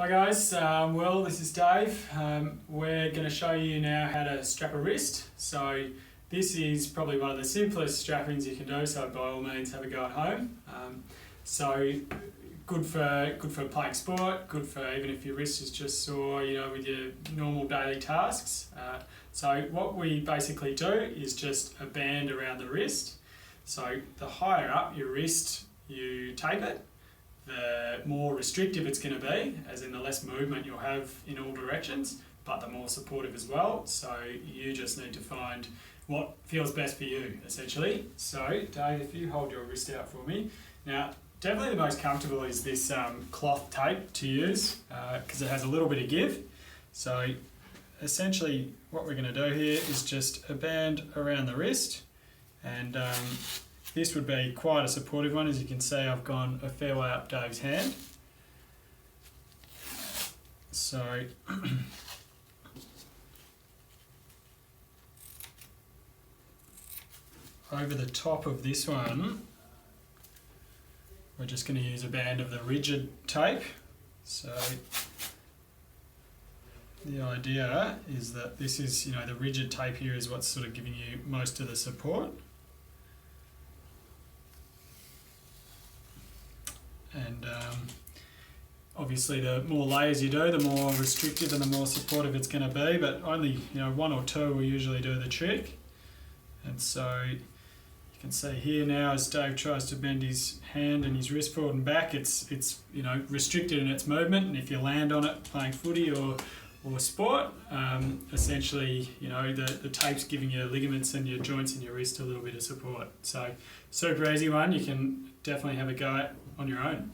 Hi guys, well this is Dave. We're going to show you now how to strap a wrist. So this is probably one of the simplest strappings you can do, so by all means have a go at home. So good for playing sport, good for even if your wrist is just sore, with your normal daily tasks. So what we basically do is just a band around the wrist. So the higher up your wrist you tape it, the more restrictive it's going to be, as in the less movement you'll have in all directions, but the more supportive as well. So you just need to find what feels best for you, essentially. So Dave, if you hold your wrist out for me. Now, definitely the most comfortable is this cloth tape to use, because it has a little bit of give. So essentially what we're going to do here is just a band around the wrist, and this would be quite a supportive one. As you can see, I've gone a fair way up Dave's hand. So over the top of this one, we're just going to use a band of the rigid tape. So the idea is that this is, the rigid tape here is what's sort of giving you most of the support. And obviously the more layers you do, the more restrictive and the more supportive it's going to be, but only one or two will usually do the trick. And so you can see here now, as Dave tries to bend his hand and his wrist forward and back, it's restricted in its movement, and if you land on it playing footy or sport, essentially the tape's giving your ligaments and your joints in your wrist a little bit of support. So super easy one, you can definitely have a go at on your own.